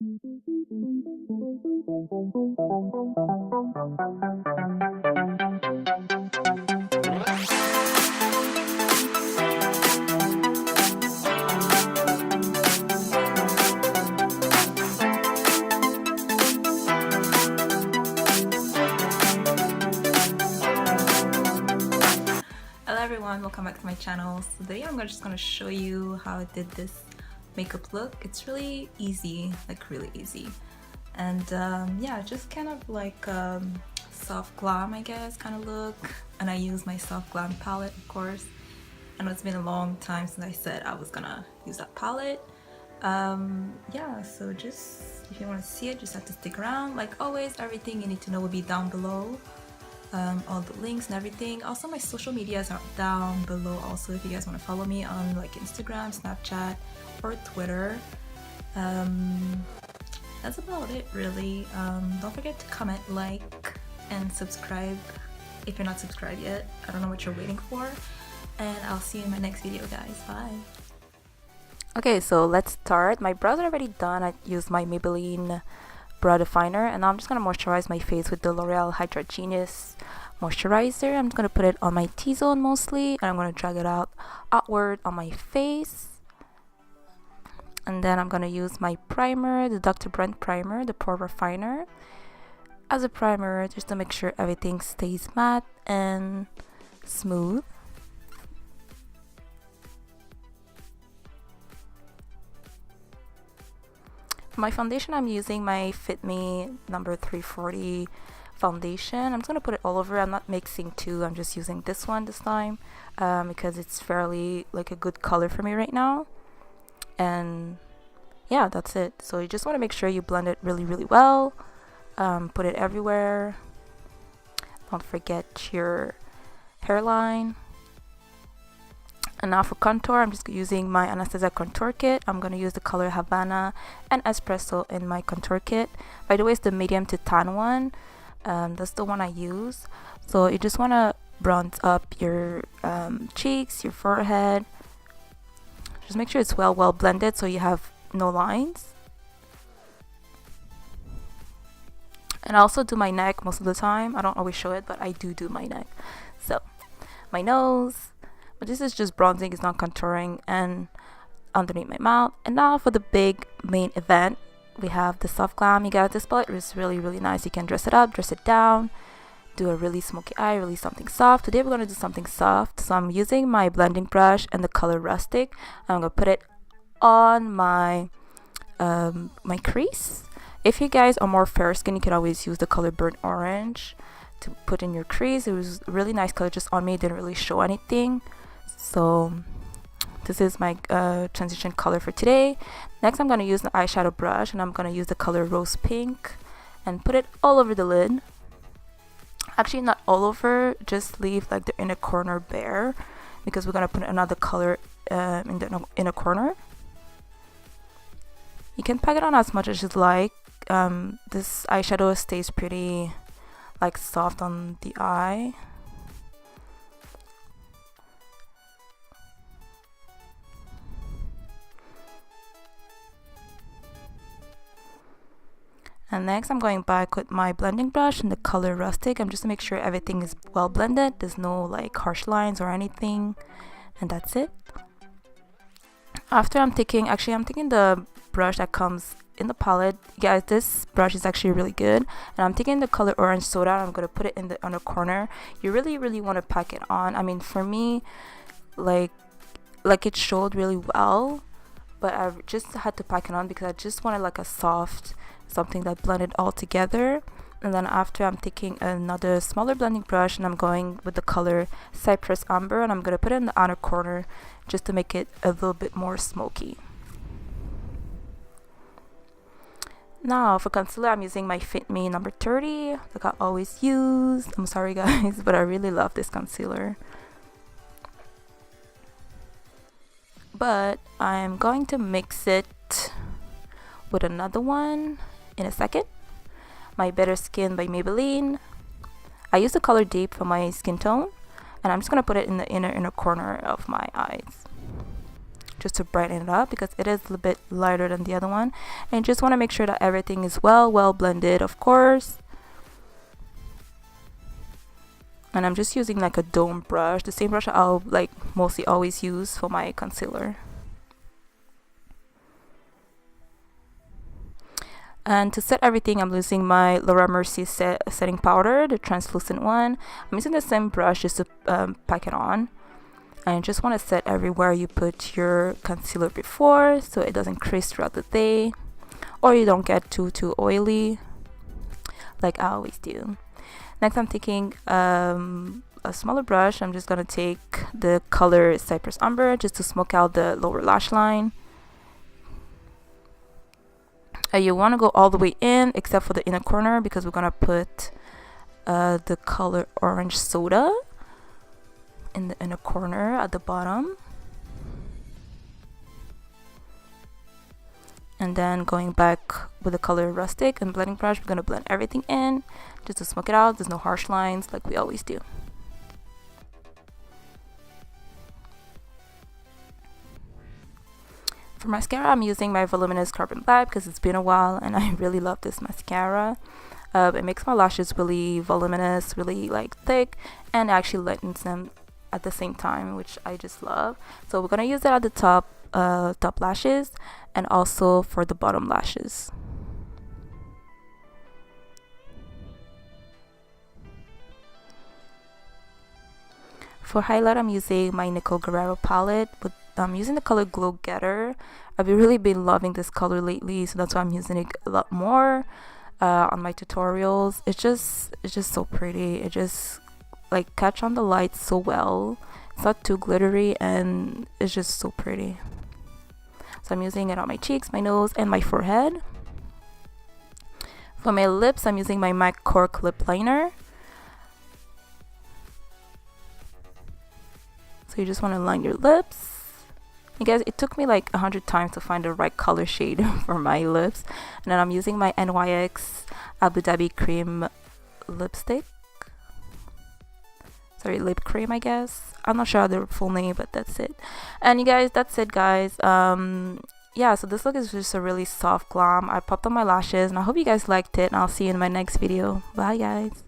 Hello everyone, welcome back to my channel. So today I'm just gonna show you how I did this makeup look. It's really easy, like really easy. And yeah, just kind of like soft glam, I guess, kind of look. And I use my Soft Glam Palette, of course. I know it's been a long time since I said I was gonna use that palette. Yeah, so just if you want to see it, just have to stick around. Like always, everything you need to know will be down below. All the links and everything. Also, my social medias are down below also if you guys want to follow me on like Instagram, Snapchat, or Twitter. That's about it really. Don't forget to comment, like, and subscribe if you're not subscribed yet. I don't know what you're waiting for. And I'll see you in my next video, guys. Bye. Okay, so let's start. My brows are already done. I used my Maybelline brow definer, and now I'm just gonna moisturize my face with the L'Oreal Hydra Genius moisturizer. I'm just gonna put it on my T-zone mostly, and I'm gonna drag it outward on my face. And then I'm gonna use my primer, the Dr. Brant primer, the Pore Refiner, as a primer just to make sure everything stays matte and smooth. For my foundation, I'm using my Fit Me number 340 foundation. I'm just going to put it all over. I'm not mixing two. I'm just using this one this time because it's fairly like a good color for me right now. And yeah, that's it. So you just want to make sure you blend it really, really well. Put it everywhere. Don't forget your hairline. And now for contour, I'm just using my Anastasia contour kit. I'm going to use the color Havana and Espresso in my contour kit. By the way, it's the medium to tan one. That's the one I use. So you just want to bronze up your cheeks, your forehead. Just make sure it's well blended so you have no lines. And I also do my neck most of the time. I don't always show it, but I do my neck. So my nose. But this is just bronzing, it's not contouring, and underneath my mouth. And now for the big main event, we have the Soft Glam. You guys, this palette is really, really nice. You can dress it up, dress it down, do a really smoky eye, really something soft. Today we're going to do something soft. So I'm using my blending brush and the color Rustic. I'm going to put it on my my crease. If you guys are more fair skin, you can always use the color Burnt Orange to put in your crease. It was a really nice color just on me. It didn't really show anything. So this is my transition color for today. Next, I'm going to use the eyeshadow brush, and I'm going to use the color Rose Pink and put it all over the lid. Actually, not all over, just leave like the inner corner bare because we're going to put another color in the inner corner. You can pack it on as much as you'd like. This eyeshadow stays pretty like soft on the eye. And next I'm going back with my blending brush in the color Rustic. I'm just to make sure everything is well blended. There's no like harsh lines or anything. And that's it. After I'm taking the brush that comes in the palette. Guys, this brush is actually really good. And I'm taking the color Orange Soda. And I'm going to put it in the inner corner. You really, really want to pack it on. I mean, for me, like it showed really well. But I just had to pack it on because I just wanted like a soft something that blended all together. And then after, I'm taking another smaller blending brush and I'm going with the color Cypress Amber, and I'm going to put it in the outer corner just to make it a little bit more smoky. Now for concealer, I'm using my Fit Me number 30 like I always use. I'm sorry guys, but I really love this concealer. But I'm going to mix it with another one in a second. My Better Skin by Maybelline. I use the color Deep for my skin tone, and I'm just gonna put it in the inner corner of my eyes. just to brighten it up because it is a little bit lighter than the other one. And just want to make sure that everything is well blended, of course. And I'm just using like a dome brush, the same brush I'll like mostly always use for my concealer. And to set everything, I'm using my Laura Mercier setting powder, the translucent one. I'm using the same brush just to pack it on. And you just want to set everywhere you put your concealer before, so it doesn't crease throughout the day, or you don't get too oily, like I always do. Next, I'm taking a smaller brush. I'm just gonna take the color Cypress Umber just to smoke out the lower lash line. You want to go all the way in except for the inner corner because we're gonna put the color Orange Soda in the inner corner at the bottom. And then going back with the color Rustic and blending brush, we're gonna blend everything in just to smoke it out. There's no harsh lines like we always do. For mascara, I'm using my Voluminous Carbon Black because it's been a while and I really love this mascara. It makes my lashes really voluminous, really like thick, and actually lightens them at the same time, which I just love. So we're gonna use that at the top lashes and also for the bottom lashes. For highlight, I'm using my Nicole Guerrero palette, but I'm using the color Glow Getter. I've really been loving this color lately, so that's why I'm using it a lot more on my tutorials. It's just so pretty. It just like catch on the light so well. It's not too glittery and it's just so pretty. So I'm using it on my cheeks, my nose, and my forehead. For my lips, I'm using my MAC Cork lip liner. So you just want to line your lips. You guys, it took me like 100 times to find the right color shade for my lips. And then I'm using my NYX Abu Dhabi Cream lipstick. Sorry, lip cream, I guess. I'm not sure the full name, but that's it. And you guys, that's it, guys. Yeah, so this look is just a really soft glam. I popped on my lashes, and I hope you guys liked it. And I'll see you in my next video. Bye, guys.